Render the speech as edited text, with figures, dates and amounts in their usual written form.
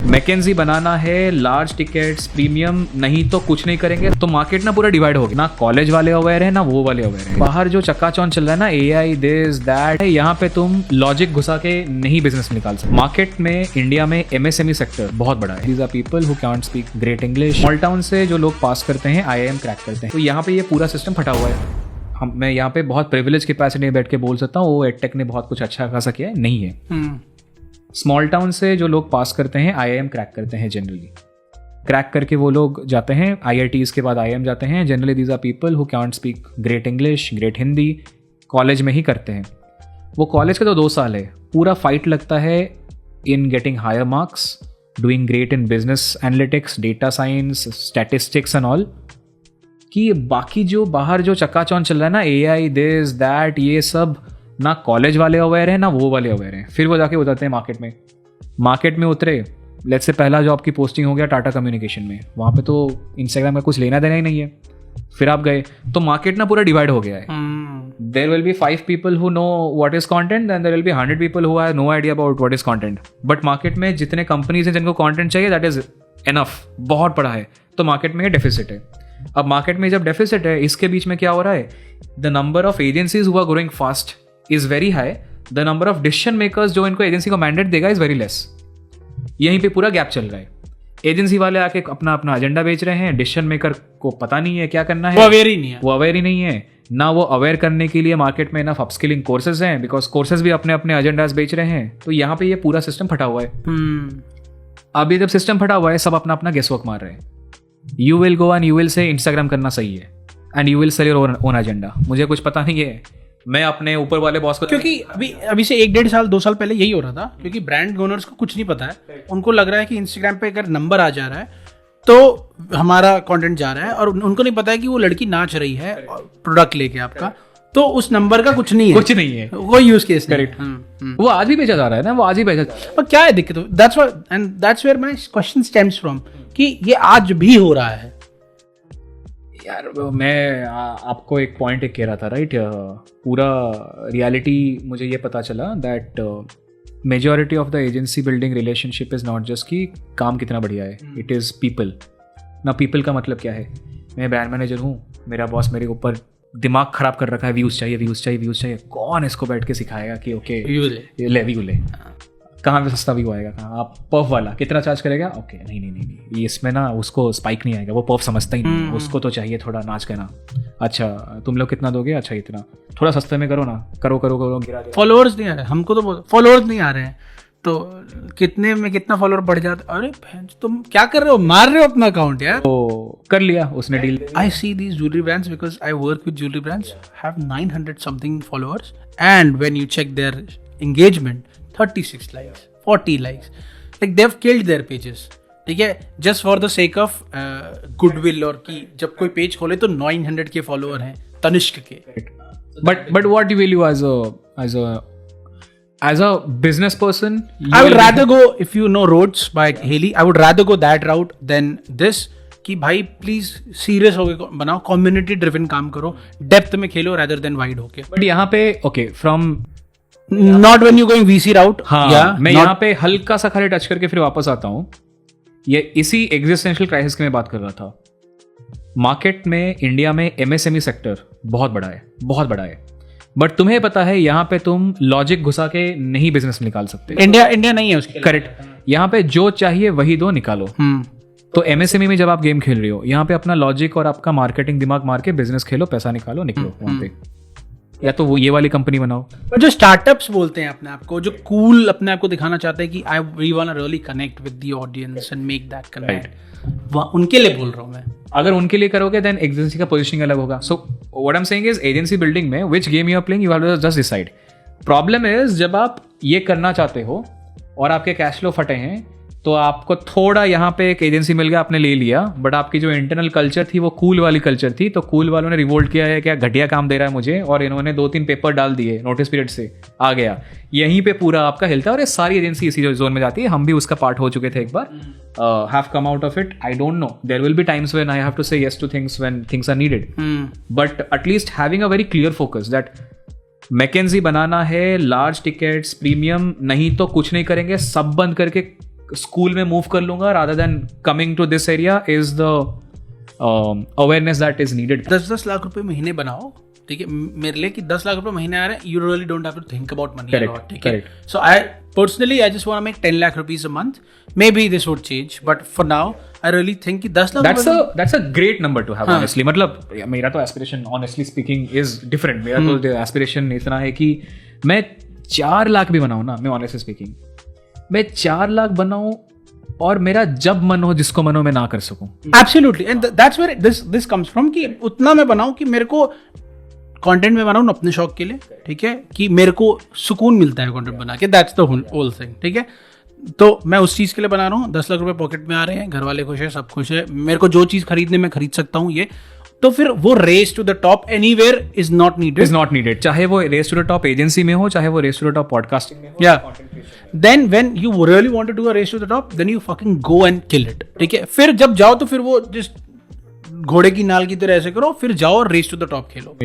McKenzie बनाना है, large tickets premium, नहीं तो कुछ नहीं करेंगे। तो मार्केट ना पूरा डिवाइड हो गया, ना कॉलेज वाले अवेयर है ना वो वाले अवेयर है। बाहर जो चक्काचौंध चल रहा है ना, AI दिस दैट, यहाँ पे तुम लॉजिक घुसा के नहीं बिजनेस निकाल सकते। मार्केट में इंडिया में MSME सेक्टर बहुत बड़ा है। These are people who can't speak great English. Small town से जो लोग पास करते हैं IIM क्रैक करते हैं, तो यहाँ पे ये पूरा सिस्टम फटा हुआ है। मैं यहाँ पे बहुत प्रिविलेज कैपेसिटी में बैठ के बोल सकता हूँ वो एडटेक ने बहुत कुछ अच्छा खासा किया है, नहीं है। स्मॉल टाउन से जो लोग पास करते हैं IIM क्रैक करते हैं। जनरली क्रैक करके वो लोग जाते हैं IITs के बाद IIM जाते हैं। Generally these are people who can't speak great English, great Hindi, college में ही करते हैं। वो कॉलेज का तो 2 साल है, पूरा फाइट लगता है in getting higher marks, doing great in business analytics, data science, statistics and all. कि बाकी जो बाहर जो चक्काचौंध चल रहा है ना, AI दिस दैट, ये सब ना कॉलेज वाले अवेयर है ना वो वाले अवेयर हैं। फिर वो जाके उतरते हैं मार्केट में उतरे। लेट्स से पहला जॉब की पोस्टिंग हो गया टाटा कम्युनिकेशन में, वहाँ पे तो इंस्टाग्राम का कुछ लेना देना ही नहीं है। फिर आप गए तो मार्केट ना पूरा डिवाइड हो गया है। There will be 5 people who know what is content and there will be 100 people who have no idea about what is content. But market में जितने कंपनीज हैं जिनको कंटेंट चाहिए, दैट इज एनफ, बहुत बड़ा है। तो मार्केट में डेफिसिट है। अब मार्केट में जब डेफिसिट है, इसके बीच में क्या हो रहा है, the number of agencies who are growing fast is very high, the number of decision makers जो इनको एजेंसी को मैंडेट देगा इज वेरी लेस। यहीं पे पूरा गैप चल रहा है। एजेंसी वाले आके अपना अपना एजेंडा बेच रहे हैं, डिसीजन मेकर को पता नहीं है क्या करना है, वो अवेयर ही नहीं है ना। वो अवेयर करने के लिए मार्केट में इनफ अपस्किलिंग कोर्सेज हैं, बिकॉज कोर्सेज भी अपने अपने एजेंडाज बेच रहे हैं। तो यहाँ पे ये पूरा सिस्टम फटा हुआ है। अब ये जब सिस्टम फटा हुआ है, सब अपना अपना गेसवर्क मार रहे हैं। You will go and you will say Instagram करना सही है and you will sell your own agenda. मुझे कुछ पता नहीं है, मैं अपने ऊपर वाले बॉस को, क्योंकि अभी से 1-1.5 साल 2 साल पहले यही हो रहा था, क्योंकि ब्रांड ओनर्स को कुछ नहीं पता है। उनको लग रहा है कि इंस्टाग्राम पे अगर नंबर आ जा रहा है तो हमारा कंटेंट जा रहा है, और उनको नहीं पता है कि वो लड़की नाच रही है प्रोडक्ट लेके आपका, तो उस नंबर का कुछ नहीं है, कोई यूज केस करेक्ट। वो आज भी भेजा जा रहा है ना, वो आज ही भेजा। और क्या है दिक्कत, that's where my question stems from, कि ये आज भी हो रहा है। यार मैं आपको एक पॉइंट कह रहा था, राइट। पूरा रियलिटी मुझे ये पता चला that majority of the agency building relationship is not just कि काम कितना बढ़िया है, इट इज़ पीपल ना। पीपल का मतलब क्या है, मैं ब्रांड मैनेजर हूँ, मेरा बॉस मेरे ऊपर दिमाग खराब कर रखा है, व्यूज़ चाहिए। कौन इसको बैठ के सिखाएगा कि ओके व्यू ले, कहाँ पे सस्ता व्यू आएगा, कहाँ आप पर्फ वाला कितना चार्ज करेगा, ओके नहीं ये इसमें ना उसको स्पाइक नहीं आएगा, वो पर्फ समझता ही नहीं, उसको तो चाहिए थोड़ा नाच करना। अच्छा तुम लोग कितना दोगे, अच्छा इतना, थोड़ा सस्ते में करो ना, करो गिरा दे। फॉलोअर्स नहीं आ रहे, हमको तो फॉलोअर्स नहीं आ रहे हैं, तो कितने में कितना फॉलोअर बढ़ जाता। अरे तुम क्या कर रहे हो, मार रहे हो अपना अकाउंट यार। तो कर लिया उसने deal. I see these jewellery brands because I work with jewellery brands, have 900 something followers, and when you check their engagement 36 likes, 40 likes, like they've killed their pages, ठीक है, just for the sake of goodwill, और कि जब कोई page खोले तो 900 के follower हैं तनिष्क के। But what will you as a business person, I would rather go, if you know Roads by Haley, I would rather go that route than this, कि भाई प्लीज सीरियस होके बनाओ, कम्युनिटी ड्रिवन काम करो, depth में खेलो rather than wide होके। But यहाँ पे okay from not when you going VC राउट। हाँ, मैं यहाँ पे हल्का सा खाली टच करके फिर वापस आता हूँ। ये इसी एग्जिस्टेंशियल क्राइसिस की मैं बात कर रहा था। मार्केट में इंडिया में MSME सेक्टर बहुत बड़ा है, बट तुम्हें पता है यहाँ पे तुम लॉजिक घुसा के नहीं बिजनेस निकाल सकते। इंडिया नहीं है उसके। करेक्ट। यहाँ पे जो चाहिए वही दो, निकालो। तो MSME में जब आप गेम खेल रहे हो, यहाँ पे अपना लॉजिक और आपका मार्केटिंग दिमाग मार के बिजनेस खेलो, पैसा निकालो, निकलो वहाँ पे। या तो वो ये वाली कंपनी बनाओ। पर जो स्टार्टअप्स बोलते हैं अपने आप को, जो कूल अपने आप को दिखाना चाहते हैं कि we want to really connect with the audience and make that connect, उनके लिए बोल रहा हूँ मैं। अगर उनके लिए करोगे देन एजेंसी का पोजीशनिंग अलग होगा। So what I am saying is agency building में which game you are playing, you have to just decide. Problem is जब आप ये करना चाहते हो और आपके कैश फ्लो फटे हैं, तो आपको थोड़ा यहाँ पे एक एजेंसी मिल गया, आपने ले लिया, बट आपकी जो इंटरनल कल्चर थी वो कूल वाली कल्चर थी। तो कूल वालों ने रिवोल्ट किया है, क्या घटिया काम दे रहा है मुझे, और इन्होंने 2-3 पेपर डाल दिए, नोटिस पीरियड से आ गया। यहीं पे पूरा आपका हिलता है, और ये सारी एजेंसी इसी जोन में जाती है। हम भी उसका पार्ट हो चुके थे एक बार, have come out of it. I don't know, there will be times when I have to say yes to things when things are needed, but at least having a very clear focus that McKinsey बनाना है, large tickets premium, नहीं तो कुछ नहीं करेंगे, सब बंद करके स्कूल में मूव कर लूंगा rather than coming to this area is the awareness that is needed. 10-10 lakh रुपए महीने बनाओ, ठीक है, मेरे लिए कि 10 लाख रुपए महीने आ रहे हैं, you really don't have to think about money a lot, ठीक है. So I personally I just want to make 10 lakh rupees a month. Maybe this would change, but for now I really think कि 10 lakh that's a great number to have. Honestly, मतलब मेरा तो aspiration honestly speaking is different. मेरा तो aspiration इतना है कि मैं 4 लाख भी बनाऊं ना, मैं honestly speaking मैं 4 लाख बनाऊं और मेरा जब मन हो जिसको मन हो मैं ना कर सकूं. Absolutely, and that's where this comes from कि उतना मैं बनाऊं कि मेरे को कंटेंट में बनाऊं अपने शौक के लिए, ठीक है, कि मेरे को सुकून मिलता है कंटेंट बना के. दैट्स द होल थिंग, ठीक है. तो मैं उस चीज़ के लिए बना रहा हूँ. 10 लाख रुपए पॉकेट में आ रहे हैं, घर वाले खुश है, सब खुश है, मेरे को जो चीज़ खरीदने मैं खरीद सकता हूँ ये. तो फिर वो race to the top anywhere is not needed. चाहे वो race to the top agency में हो, चाहे वो race to the top podcasting में हो. या then when you really want to do a race to the top, then you fucking go and kill it, ठीक है. फिर जब जाओ तो फिर वो जस्ट घोड़े की नाल की तरह ऐसे करो, फिर जाओ और race to the top Khelo.